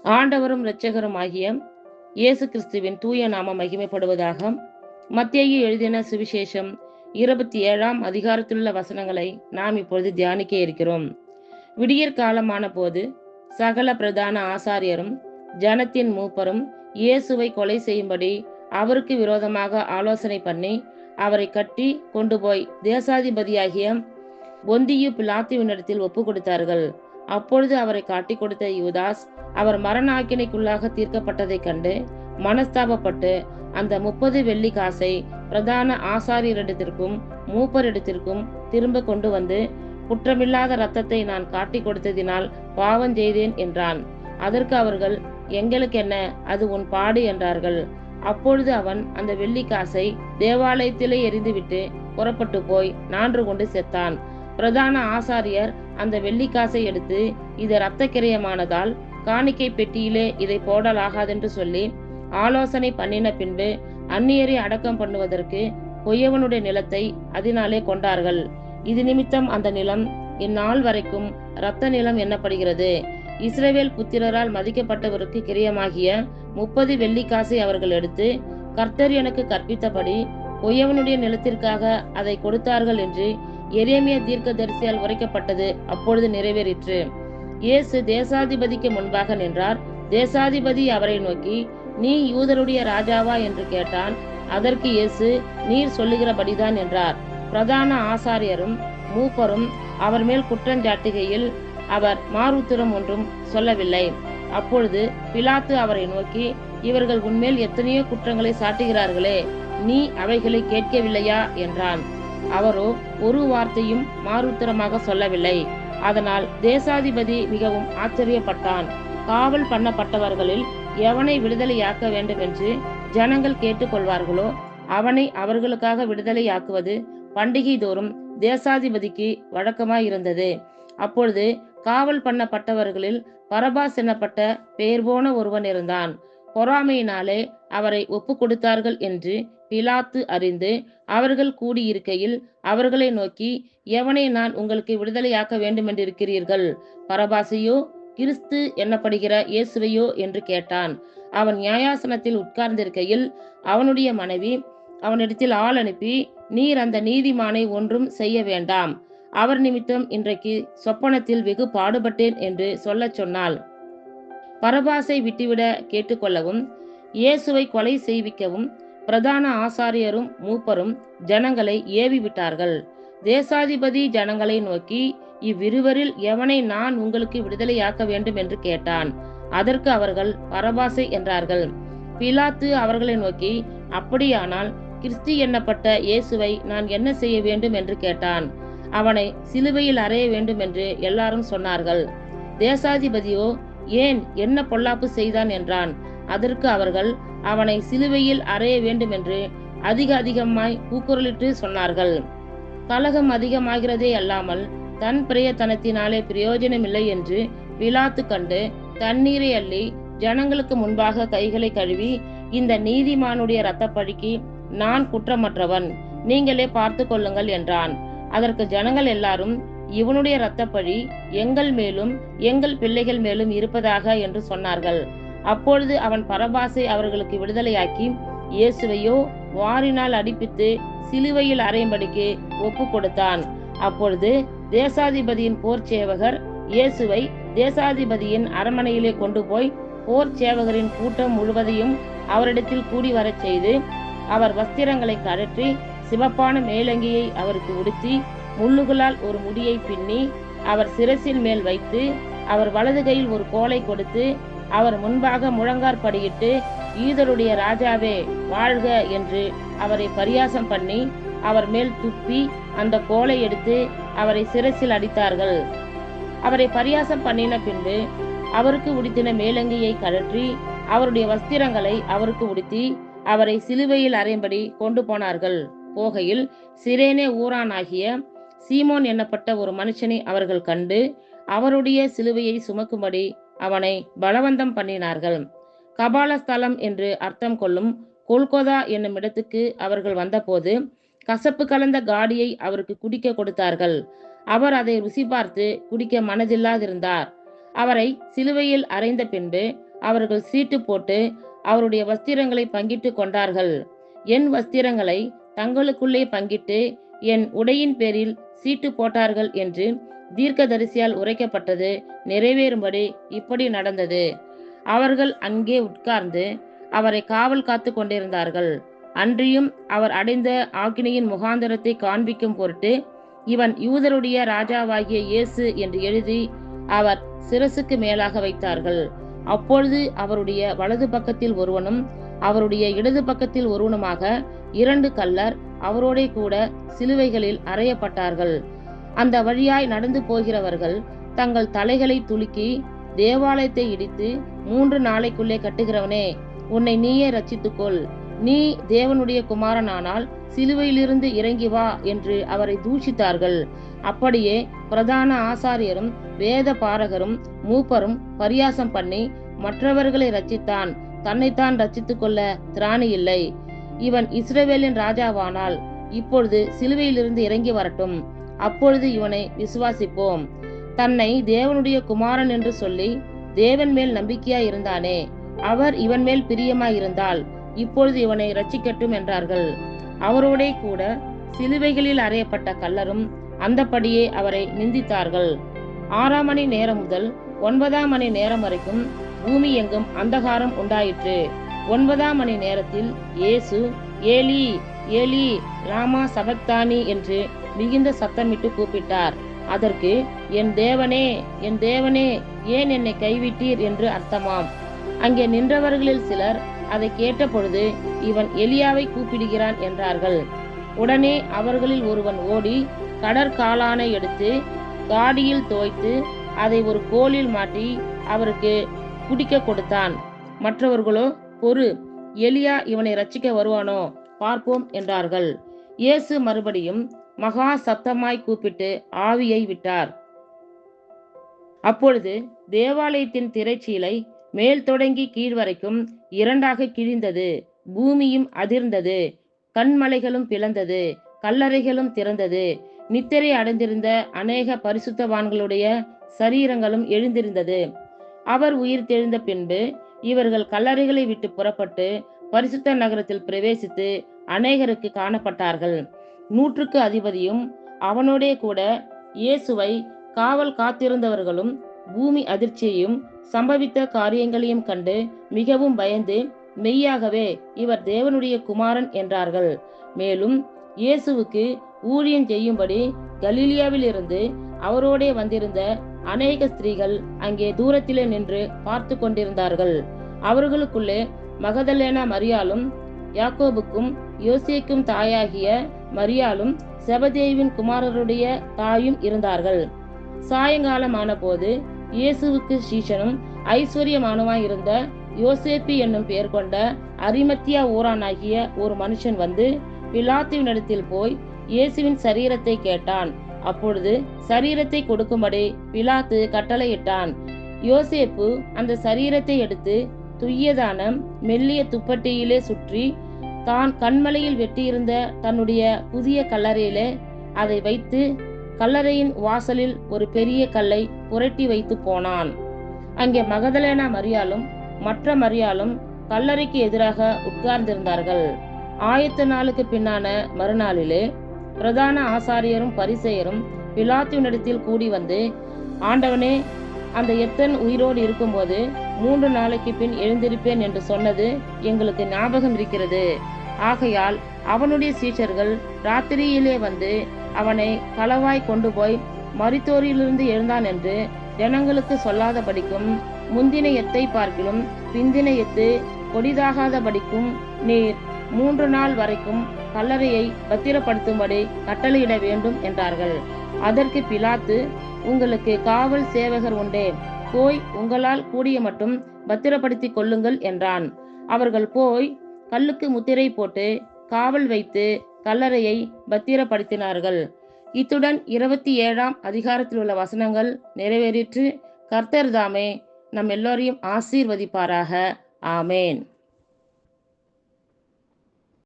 ஆண்டவரும் இரட்சகரும் ஆகிய இயேசு கிறிஸ்துவின் தூய நாமம் மகிமைப்படுவதாக. மத்தேயு எழுதின சுவிசேஷம் 27ஆம் அதிகாரத்திலுள்ள வசனங்களை நாம் இப்பொழுது தியானிக்க இருக்கிறோம். விடியற் காலமான போது சகல பிரதான ஆசாரியரும் ஜனத்தின் மூப்பரும் இயேசுவை கொலை செய்யும்படி அவருக்கு விரோதமாக ஆலோசனை பண்ணி அவரை கட்டி கொண்டு போய் தேசாதிபதியாகிய பொந்தியு பிலாத்துவினிடத்தில் ஒப்பு கொடுத்தார்கள். அப்பொழுது அவரை காட்டி கொடுத்த யூதாஸ் அவர் மரண ஆக்கினைக்குள்ளாக தீர்க்கப்பட்டதைக் கண்டு மனஸ்தாபப்பட்டு அந்த 30 வெள்ளி காசை பிரதான ஆசாரியரிடத்திற்கும் மூப்பரிடத்திற்கும் திரும்ப கொண்டு வந்து, குற்றமில்லாத இரத்தத்தை நான் காட்டி கொடுத்ததினால் பாவம் செய்தேன் என்றான். அதற்கு அவர்கள், எங்களுக்கு என்ன, அது உன் பாடு என்றார்கள். அப்பொழுது அவன் அந்த வெள்ளி காசை தேவாலயத்திலே எறிந்துவிட்டு புறப்பட்டு போய் நான்று கொண்டு செத்தான். பிரதான ஆசாரியர் அந்த வெள்ளிக்காசை எடுத்து, இது இரத்த கிரயமானதால் காணிக்கை பெட்டியிலே இதை போடலாகாதென்று சொல்லி ஆலோசனை பண்ணின பின்பு அந்நியரை அடக்கம் பண்ணுவதற்கு கொய்யவனுடைய நிலத்தை அதனாலே கொண்டார்கள். இது நிமித்தம் அந்த நிலம் இந்நாள் வரைக்கும் இரத்த நிலம் எண்ணப்படுகிறது. இஸ்ரவேல் புத்திரரால் மதிக்கப்பட்டவருக்கு கிரியமாகிய 30 வெள்ளிக்காசை அவர்கள் எடுத்து, கர்த்தர் எனக்கு கற்பித்தபடி கொய்யவனுடைய நிலத்திற்காக அதை கொடுத்தார்கள் என்று எரேமியா தீர்க்கதரிசியால் உரைக்கப்பட்டது அப்பொழுது நிறைவேறிற்று. இயேசு தேசாதிபதிக்கு முன்பாக நின்றார். தேசாதிபதி அவரை நோக்கி, நீ யூதருடைய ராஜாவா என்று கேட்டான். அதற்கு இயேசு, நீர் சொல்லுகிறபடிதான் என்றார். பிரதான ஆசாரியரும் மூப்பரும் அவர் மேல் குற்றஞ்சாட்டுகையில் அவர் மாறுத்திரம் ஒன்றும் சொல்லவில்லை. அப்பொழுது பிலாத்து அவரை நோக்கி, இவர்கள் உன்மேல் எத்தனையோ குற்றங்களை சாட்டுகிறார்களே, நீ அவைகளை கேட்கவில்லையா என்றான். அவரோ ஒரு வார்த்தையும் மாறுத்திரமாக சொல்லவில்லை. அதனால் தேசாதிபதி மிகவும் ஆச்சரியப்பட்டான். காவல் பண்ணப்பட்டவர்களில் எவனை விடுதலையாக்க வேண்டும் என்று ஜனங்கள் கேட்டுக்கொள்வார்களோ அவனை அவர்களுக்காக விடுதலையாக்குவது பண்டிகை தோறும் தேசாதிபதிக்கு வழக்கமாயிருந்தது. அப்பொழுது காவல் பண்ணப்பட்டவர்களில் பரபாஸ் எனப்பட்ட பெயர் போன ஒருவன் இருந்தான். பொறாமையினாலே அவரை ஒப்பு கொடுத்தார்கள் என்று பிலாத்து அறிந்து அவர்கள் கூடியிருக்கையில் அவர்களை நோக்கி, எவனை நான் உங்களுக்கு விடுதலையாக்க வேண்டுமென்றிருக்கிறீர்கள், பரபாசையோ கிறிஸ்து என்னப்படுகிற இயேசுவையோ என்று கேட்டான். அவன் நியாயாசனத்தில் உட்கார்ந்திருக்கையில் அவனுடைய மனைவி அவனிடத்தில் ஆள் அனுப்பி, நீர் அந்த நீதிமானை ஒன்றும் செய்ய வேண்டாம், அவர் நிமித்தம் இன்றைக்கு சொப்பனத்தில் வெகு பாடுபட்டேன் என்று சொல்லச் சொன்னாள். பரபாசை விட்டுவிட கேட்டுக்கொள்ளவும் இயேசுவை கொலை செய்விக்கவும் பிரதான ஆசாரியரும் மூப்பரும் ஜனங்களை ஏவி விட்டார்கள். தேசாதிபதி ஜனங்களை நோக்கி, இவ்விருவரில் எவனை நான் உங்களுக்கு விடுதலையாக்க வேண்டும் என்று கேட்டான். அதற்கு அவர்கள் பரபாசை என்றார்கள். பிலாத்து அவர்களை நோக்கி, அப்படியானால் கிறிஸ்து என்னப்பட்ட இயேசுவை நான் என்ன செய்ய வேண்டும் என்று கேட்டான். அவனை சிலுவையில் அறைய வேண்டும் என்று எல்லாரும் சொன்னார்கள். தேசாதிபதியோ, ஏன், என்ன பொல்லாப்பு செய்தான் என்றான். அதற்கு அவர்கள், அவனை சிலுவையில் அறைய வேண்டும் என்று அதிகமாய் கூக்குரலிட்டு சொன்னார்கள். கலகம் அதிகமாகிறதே அல்லாமல் தன் பிரயத்தனத்தினாலே பிரயோஜனமில்லை என்று பிலாத்து கண்டு தண்ணீரை அள்ளி ஜனங்களுக்கு முன்பாக கைகளை கழுவி, இந்த நீதிமானுடைய இரத்தப்பழிக்கு நான் குற்றமற்றவன், நீங்களே பார்த்து கொள்ளுங்கள் என்றான். அதற்கு ஜனங்கள் எல்லாரும், இவனுடைய இரத்தப்பழி எங்கள் மேலும் எங்கள் பிள்ளைகள் மேலும் இருப்பதாக என்று சொன்னார்கள். அப்பொழுது அவன் பரபாசை அவர்களுக்கு விடுதலையாக்கி இயேசுவையோ வாரினால் அடிப்பித்து சிலுவையில் அறையும்படிக்கு ஒப்பு கொடுத்தான். அப்பொழுது தேசாதிபதியின் போர் சேவகர் இயேசுவை தேசாதிபதியின் அரண்மனையிலே கொண்டு போய் போர் சேவகரின் கூட்டம் முழுவதையும் அவரிடத்தில் கூடி வரச் செய்து அவர் வஸ்திரங்களை கழற்றி சிவப்பான மேலங்கியை அவருக்கு உடுத்தி முள்ளுகளால் ஒரு முடியை பின்னி அவர் சிரசின் மேல் வைத்து அவர் வலது கையில் ஒரு கோலை கொடுத்து அவர் முன்பாக முழங்காற்படியிட்டு, யூதருடைய ராஜாவே வாழ்க என்று அவரை பரியாசம் பண்ணி அவர் மேல் துப்பி அந்த கோலை எடுத்து அவரை சிரசில் அடித்தார்கள். அவரை பரியாசம் பண்ணின பின்பு அவருக்கு உடுத்தின மேலங்கியை கழற்றி அவருடைய வஸ்திரங்களை அவருக்கு உடுத்தி அவரை சிலுவையில் அறையும்படி கொண்டு போனார்கள். போகையில் சிரேனே ஊரானாகிய சீமோன் என்னப்பட்ட ஒரு மனுஷனை அவர்கள் கண்டு அவருடைய சிலுவையை சுமக்கும்படி அவனை பலவந்தம் பண்ணினார்கள். கபாலஸ்தலம் என்று அர்த்தம் கொள்ளும் கொல்கொதா என்னும் இடத்துக்கு அவர்கள் வந்தபோது கசப்பு கலந்த காடியை அவருக்கு குடிக்க கொடுத்தார்கள். அவர் அதை ருசி பார்த்து குடிக்க மனதில்லாதிருந்தார். அவரை சிலுவையில் அறைந்த பின்பு அவர்கள் சீட்டு போட்டு அவருடைய வஸ்திரங்களை பங்கிட்டு கொண்டார்கள். என் வஸ்திரங்களை தங்களுக்குள்ளே பங்கிட்டு என் உடையின் பேரில் சீட்டு போட்டார்கள் என்று தீர்க்கதரிசியால் உரைக்கப்பட்டது நிறைவேறும்படி இப்படி நடந்தது. அவர்கள் அங்கே உட்கார்ந்து அவரை காவல் காத்து கொண்டிருந்தார்கள். அன்றியும் அவர் அடைந்த ஆக்கினையின் முகாந்தரத்தை காண்பிக்கும் பொருட்டு இவன் யூதருடைய ராஜாவாகிய இயேசு என்று எழுதி அவர் சிரசுக்கு மேலாக வைத்தார்கள். அப்பொழுது அவருடைய வலது பக்கத்தில் ஒருவனும் அவருடைய இடது பக்கத்தில் ஒருவனுமாக 2 கள்ளர் அவரோட கூட சிலுவைகளில் அறையப்பட்டார்கள். அந்த வழியாய் நடந்து போகிறவர்கள் தங்கள் தலைகளை துலுக்கி, தேவாலயத்தை இடித்து 3 நாளைக்குள்ளே கட்டுகிறவனே, உன்னை நீயே ரட்சித்துக்கொள். நீ தேவனுடைய குமாரனானால் சிலுவையிலிருந்து இறங்கி வா என்று அவரை தூஷித்தார்கள். அப்படியே பிரதான ஆசாரியரும் வேத பாரகரும் மூப்பரும் பரியாசம் பண்ணி மற்றவர்களை ரட்சித்தான், தன்னைத்தான் ரட்சித்துக் கொள்ள திராணி இல்லை. இவன் இஸ்ரவேலின் ராஜாவானால் இப்பொழுது சிலுவையிலிருந்து இறங்கி வரட்டும், அப்பொழுது இவனை விசுவாசிப்போம். தன்னை தேவனுடைய குமாரன் என்று சொல்லி தேவன் மேல் நம்பிக்கையாய் இருந்தானே, அவர் இவன் மேல் பிரியமாய் இருந்தால் இப்பொழுது இவனை ரட்சிக்கட்டும் என்றார்கள். அவரோடே கூட சிலுவைகளில் அறையப்பட்ட கள்ளரும் அந்தபடியே அவரை நிந்தித்தார்கள். 6ஆம் மணி நேரம் முதல் 9ஆம் மணி நேரம் வரைக்கும் பூமி எங்கும் அந்தகாரம் உண்டாயிற்று. 9ஆம் மணி நேரத்தில் இயேசு ஏலி ஏலி ராமா சபக்தானி என்று மிகுந்த சத்தமிட்டு கூப்பிட்டார். அதற்கு என் தேவனே என் தேவனே ஏன் என்னை கைவிட்டீர் என்று அர்த்தமாம். அங்கே நின்றவர்களில் சிலர் அதை கேட்டபொழுது இவன் எலியாவை கூப்பிடுகிறான் என்றார்கள். உடனே அவர்களில் ஒருவன் ஓடி கடற்காலானை எடுத்து காடியில் தோய்த்து அதை ஒரு கோலில் மாட்டி அவருக்கு குடிக்க கொடுத்தான். மற்றவர்களோ, பொறு, எலியா இவனை ரட்சிக்க வருவானோ, பார்ப்போம் என்றார்கள். இயேசு மறுபடியும் மகா சப்தமாய் கூப்பிட்டு ஆவியை விட்டார். அப்பொழுது தேவாலயத்தின் திரைச்சீலை மேல் தொடங்கி கீழ் வரைக்கும் 2ஆக கிழிந்தது. பூமியும் அதிர்ந்தது, கண்மலைகளும் பிளந்தது, கல்லறைகளும் திறந்தது. நித்திரை அடைந்திருந்த அநேக பரிசுத்தவான்களுடைய சரீரங்களும் எழுந்திருந்தது. அவர் உயிர் தெழுந்த பின்பு இவர்கள் கல்லறைகளை விட்டு புறப்பட்டு பரிசுத்த நகரத்தில் பிரவேசித்து அநேகருக்கு காணப்பட்டார்கள். 100க்கு அதிபதியும் அவனோடே கூட இயேசுவை காவல் காத்திருந்தவர்களும் பூமி அதிர்ச்சியையும் சம்பவித்த காரியங்களையும் கண்டு மிகவும் பயந்து, மெய்யாகவே இவர் தேவனுடைய குமாரன் என்றார்கள். மேலும் இயேசுவுக்கு ஊழியம் செய்யும்படி கலிலியாவில் இருந்து அவரோடே வந்திருந்த அநேக ஸ்திரீகள் அங்கே தூரத்திலே நின்று பார்த்து கொண்டிருந்தார்கள். அவர்களுக்குள்ளே மகதலேனா மரியாளும் யாக்கோபுக்கும் யோசேக்கும் தாயாகிய மரியாளும் செபதேயுவின் குமாரருடைய தாயும் இருந்தார்கள். சாயங்காலமான போது இயேசுவுக்கு சீஷனும் ஐஸ்வர்யமானவாயிருந்த யோசேப்பு என்னும் பெயர் கொண்ட அரிமத்தியா ஊரானாகிய ஒரு மனுஷன் வந்து பிலாத்துவினிடத்தில் போய் இயேசுவின் சரீரத்தை கேட்டான். அப்பொழுது சரீரத்தை கொடுக்கும்படி பிலாத்து கட்டளையிட்டான். யோசேப்பு அந்த சரீரத்தை எடுத்து துய்யதான மெல்லிய துப்பட்டியிலே சுற்றி தான் கண்மலையில் வெட்டியிருந்த தன்னுடைய புதிய கல்லறையிலே அதை வைத்து கல்லறையின் வாசலில் ஒரு பெரிய கல்லை புரட்டி வைத்து போனான். அங்கே மகதலேனா மரியாளும் மற்ற மரியாளும் கல்லறைக்கு எதிராக உட்கார்ந்திருந்தார்கள். ஆயத்த நாளுக்கு பின்னான மறுநாளிலே பிரதான ஆசாரியரும் பரிசேயரும் பிலாத்துவினிடத்தில் கூடி வந்து, ஆண்டவனே, அந்த எத்தன் உயிரோடு இருக்கும்போது 3 நாளைக்கு பின் எழுந்திருப்பேன் என்று சொன்னது எங்களுக்கு ஞாபகம் இருக்கிறது. ஆகையால் அவனுடைய சீஷர்கள் ராத்திரியிலே வந்து அவனை களவாய் கொண்டு போய் மரித்தோரிலிருந்து எழுந்தான் என்று ஜனங்களுக்கு சொல்லாதபடிக்கும், முந்தின எத்தை பார்க்கிலும் பிந்தின எத்து கொடிதாகாதபடிக்கும் நீர் 3 நாள் வரைக்கும் கல்லறையை பத்திரப்படுத்தும்படி கட்டளையிட வேண்டும் என்றார்கள். அதற்கு பிலாத்து, உங்களுக்கு காவல் சேவகர் உண்டே, போய் உங்களால் கூடிய மட்டும் பத்திரப்படுத்தி கொள்ளுங்கள் என்றான். அவர்கள் போய் கல்லுக்கு முத்திரை போட்டு காவல் வைத்து கல்லறையை பத்திரப்படுத்தினார்கள். இத்துடன் 27ஆம் அதிகாரத்தில் உள்ள வசனங்கள் நிறைவேறிற்று. கர்த்தர் தாமே நம் எல்லோரையும் ஆசீர்வதிப்பாராக. ஆமேன்.